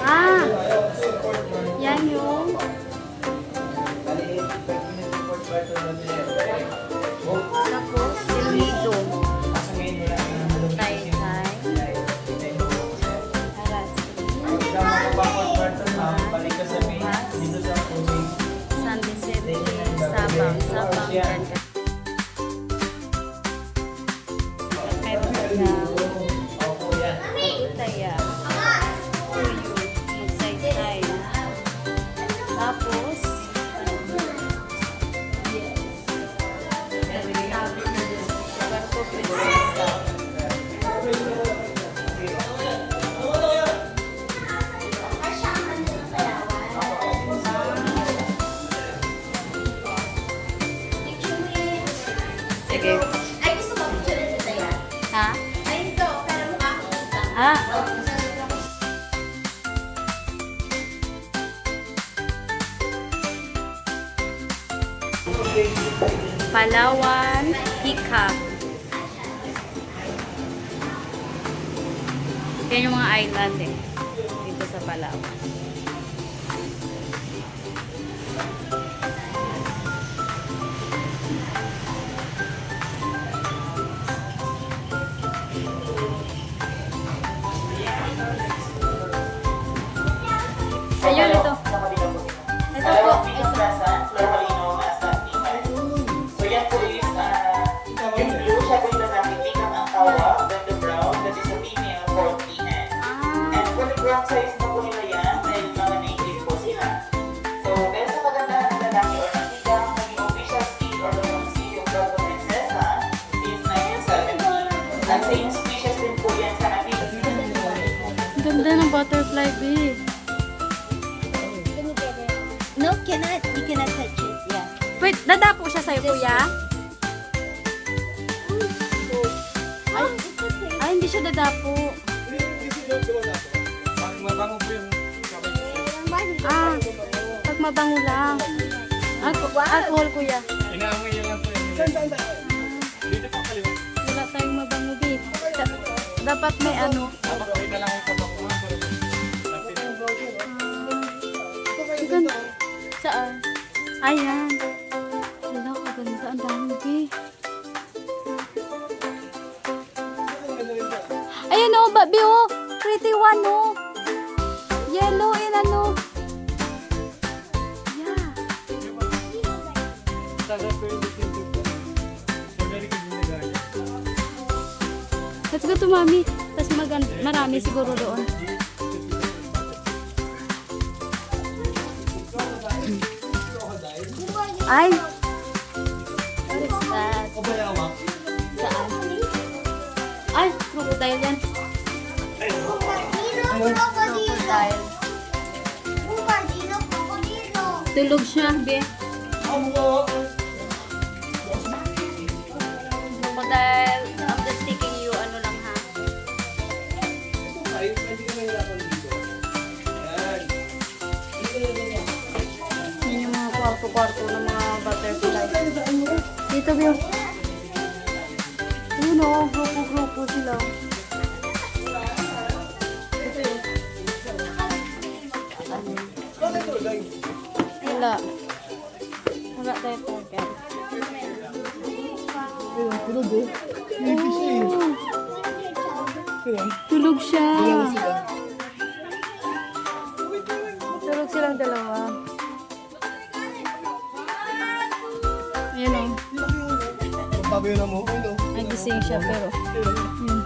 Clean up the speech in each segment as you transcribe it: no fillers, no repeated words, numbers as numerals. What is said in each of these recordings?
Ah, yan yung tapos Iloilo. Taytay. San Vicente, Sabang, Sabang, meron na Taya, Puyo, Magsaysay. Tapos, Puerto Princesa. Sige. Ay, gusto mo picture nito yan? Ha? Ay, ito. Pero mukha akong utang. Ah, Palawan, Hika. Yan yung mga island eh. Dito sa Palawan. Ayun, ito. Ito po. Ito. So yan po is, yung blue, siya po yung lalaki, pinang ang tawag, then the brown, that is a female called peahen. And for the brown size na po nila yan, dahil mga native po sila. So, dahil sa kagandahan ng lalaki or nakita ang naging official seed or the seed yung Puerto Princesa since 1970. At same species din po yan sa amin. Ganda ng butterfly bee. No, cannot. You cannot touch it. Yeah. Wait, dadapo siya sa'yo, kuya? Ay, ay, hindi siya dadapo. Mabango po yung Ah, pag mabango lang. Alcohol, kuya. inaamoy niya lang po yun. Dito po kaliwa. Wala tayong mabango, bee. Dapat may ano. Dapat ko na lang yung pabakuhan. Ganda. Saan? Ayan. Wala, kaganda. Ang dami, bee. Ayan o, babi o. Pretty one o. Yellow and ano. Yeah. Sarap po yung dito po. So, very good yung nagaya. Let's go to mommy. Tapos marami siguro doon. Ay! What is that? Saan? Ay! Crocodile yan. Crocodile. Tulog siya, be. Crocodile. I'm just taking you, ano lang ha. Yan yung mga kwarto-kwarto ng mga butterfly. Dito, Bill. Yun o, grupo-grupo sila. Wala. Wala tayo target. Tulog siya. Tulog silang dalawa. Ayan o. Babayo na mo. Nagising siya pero yun.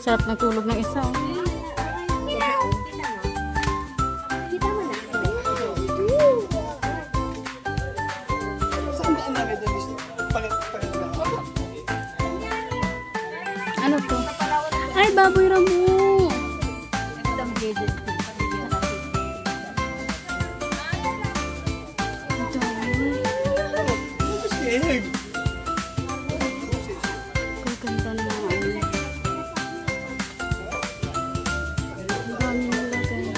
Sarap ng tulog ng isa. Oh. Ano to? Ay, baboy ramo! Gaganda na mga ano. Ang dami nila, guys.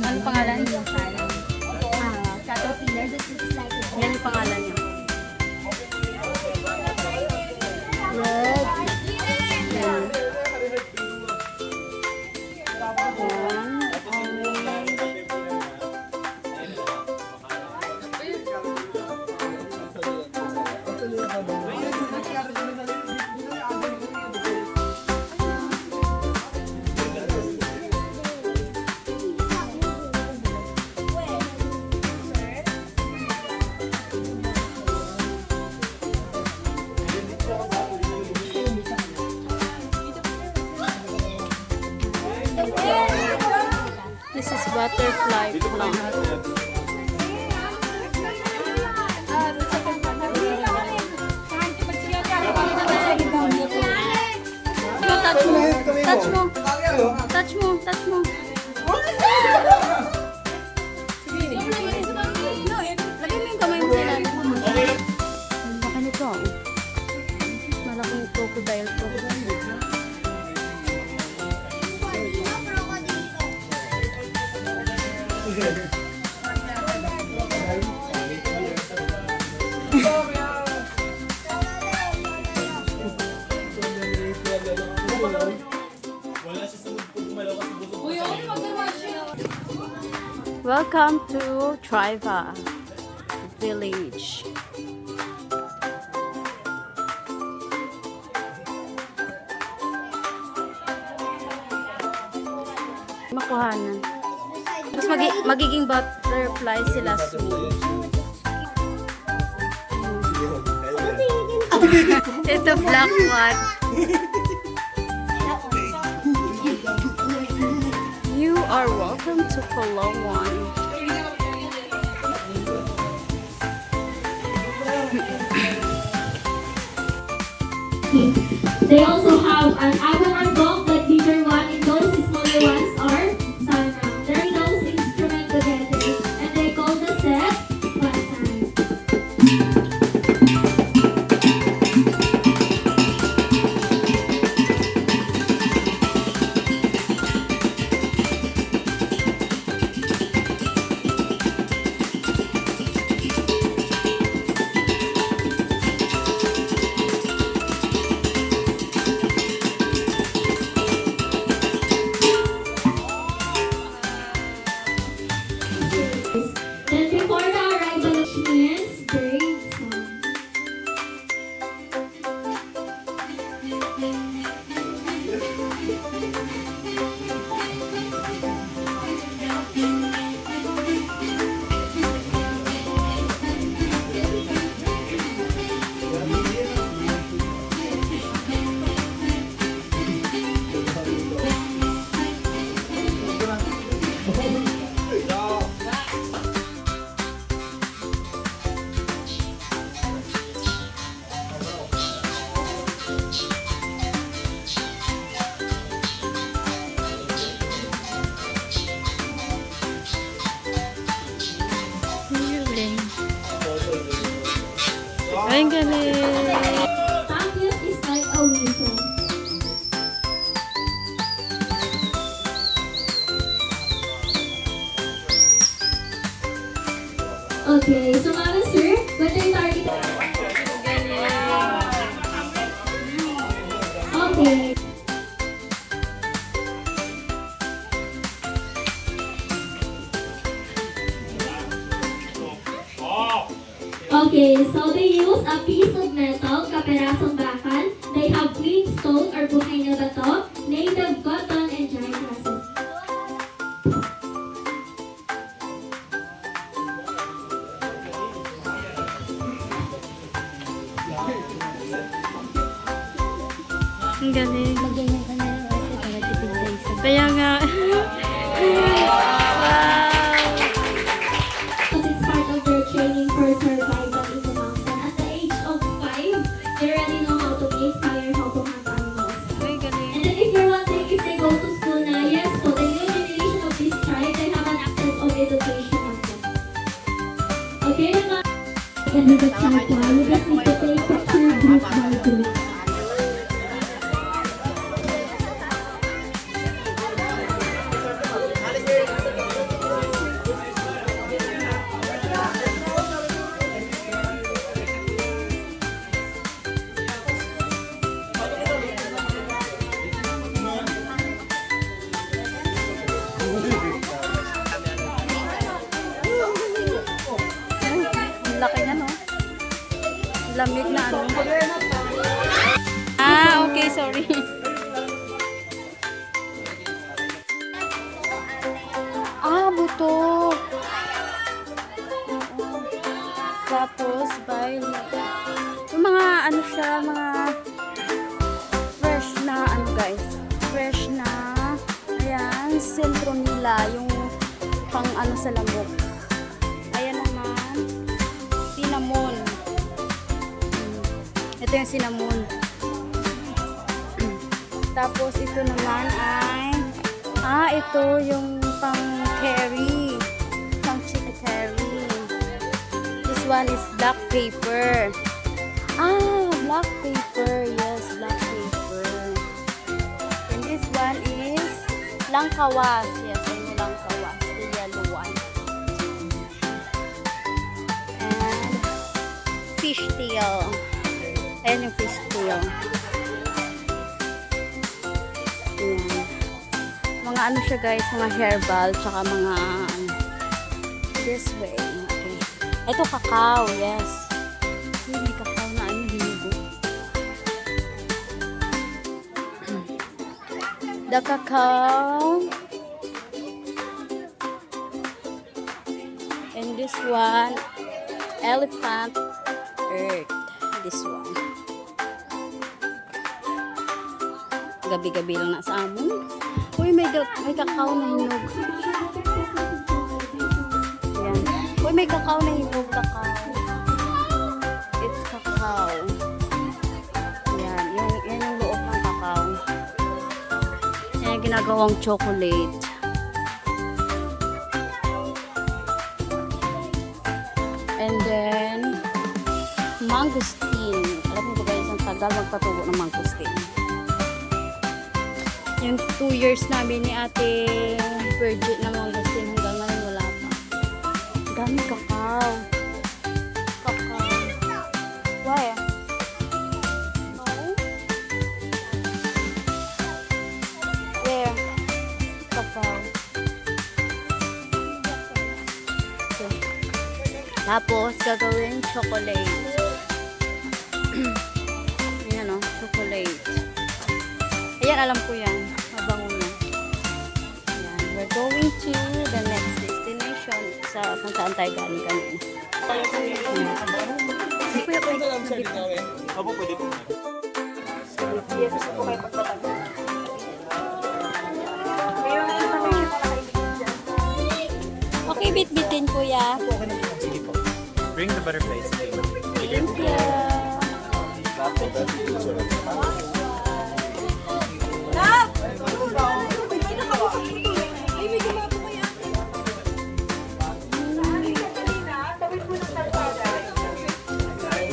Ano pangalan? yung pangalan niya. Red. Yan. This is butterfly plant. Go, touch mo. Touch mo. Touch mo. Touch mo. Lagay mo yung kamay mo sila. Ang laki nito. Malaking crocodile to. Welcome to Triva Village. Makuhanan. Tapos magiging butterfly sila soon. Ito black one. You are welcome to Palawan. They also have an avalanche dog like bigger one, and those smaller ones are sun round. They're those instruments together, and they call the set pasan. Then before the arrival of Chileans, bird song. Ay, galing. Tangkis is like a whistle. Okay, so Mama Sir, what are you targeting? Okay. Okay, so they use a piece of metal, kaperasong bakal. They have green stone or buhay na bato, native cotton, and dry grasses. Ang galing. Kaya nga. Because it's part of their training for survival in the mountain. At the age of 5, they already know how to make fire, how to hunt animals. Ay, galing. And then if you're wondering if they go to school na, yes, so the new generation of this tribe, they have an access of education as well. Okay, naman. And with the tribe, we just need to take picture group by group. lamig na ano. Ah, okay, sorry. Ah, buto. Oo. Tapos, violet. Yung mga ano siya, mga fresh na ano guys. Fresh na. Ayan, citronella. Yung pang ano sa lamok. Ayan naman. Cinnamon. Ito yung cinnamon. Tapos ito naman ay ito yung pang curry. Pang chicken curry. This one is black pepper. Black pepper. Yes, black pepper. And this one is langkawas. Yes, yung langkawas. The yellow one. And fish tail. Ayan yung fish tail. Ayan. Mga ano siya guys, mga herbal, tsaka mga this way. Okay. Ito cacao, yes. May cacao na ano, hinugo. The cacao. And this one, elephant earth. This one. Gabi-gabi lang na sa amon. Uy, may kakao na hinog. Ayan. Uy, may kakao na hinog. Kakao. It's kakao. Ayan. Yan yung loob ng kakao. Yan yung ginagawang chocolate. And then, mangosteen. Alam mo ba guys, ang tagal magpatubo ng mangosteen. Yung 2 years namin ni Ate Virgin na mangosteen hanggang ngayon wala pa. Dami kakao. Kakao. Why? No? Where? Kakao. Okay. Tapos, gagawin chocolate. Ayan o, chocolate. Ayan, alam ko yan. Mabango na. Ayan, we're going to the next destination sa kung saan tayo galing kanina. Kuya, pwede Ito lang sa gawin. Opo, pwede po. Yes, gusto ko kayo pagpapag. Okay, bit-bitin kuya. Sige po. Bring the butterflies. Thank you.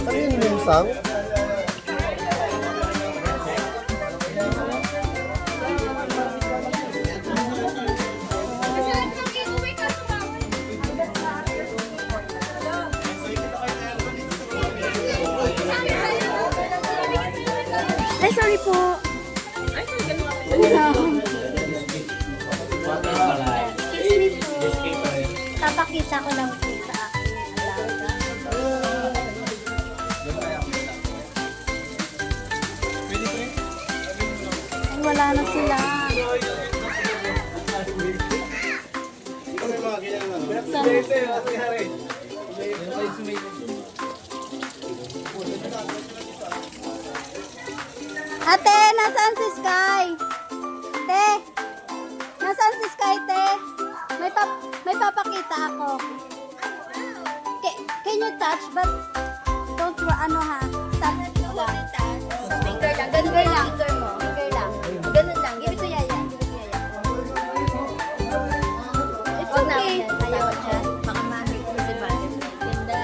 Ano yung limsang? Ay, sorry po. Papakita ko lang po sa akin. Ay, wala na sila. Ate, nasaan si Sky? Te, nasaan si Sky, te? May papakita ako. Can you touch but don't ano ha? Touch lang. Finger lang. Finger lang. Finger lang. Ganun lang. Give it to Yaya. It's okay. Ayaw dyan. Baka ma-hurt mo si Bate. Ganda.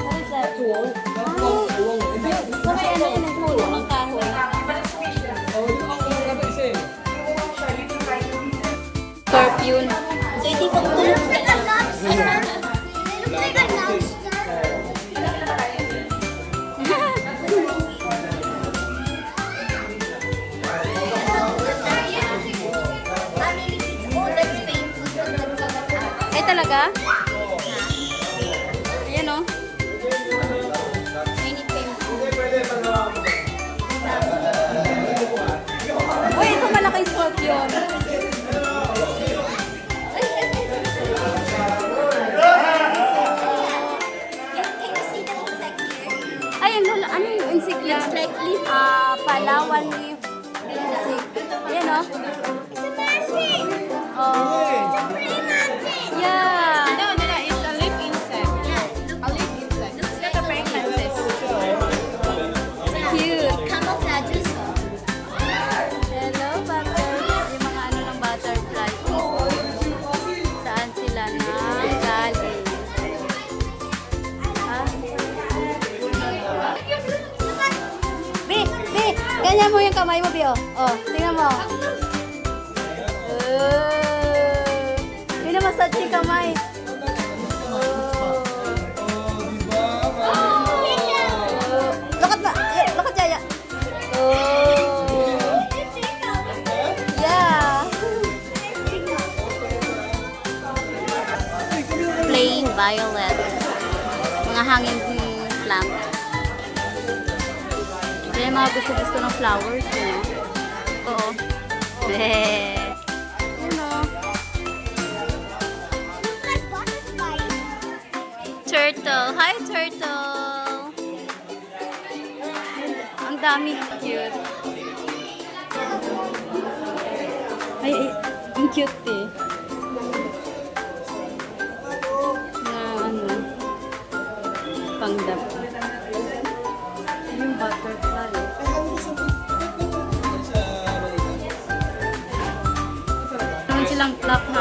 What is that? So may ano yun ang puno ng kahoy. Scorpion. So, ito ko look like a lobster. Look like a lobster. Ay talaga? yun. Can you see the insect here? Ay, ano yung insect niya? Looks like leaf. Palawan leaf. Insect. Ayan o. It's a magic. Oh. Pretty magic. Yeah. No, it's a leaf insect. Yeah, A leaf insect. looks like Not a a praying leaf. mantis. Cute. Camouflages. Hello, butterfly. Yung mga ano ng butterfly. Saan sila galing? Ha? Bi, ganyan mo yung kamay mo, Bi, oh. Oh, tingnan mo. Pinamassage yung kamay. Lokat ba? Lokat, Yaya. Oh. Yeah. Plain violet. Mga hanging plant. Ito yung mga gusto-gusto ng flowers, no? Oo. Bleh. Yun, o. Look like butterflies. Turtle. Hi, turtle. Ang dami. Cute. Ay, ang cute eh. Na ano, panggap. Yung butterfly. Meron silang clock na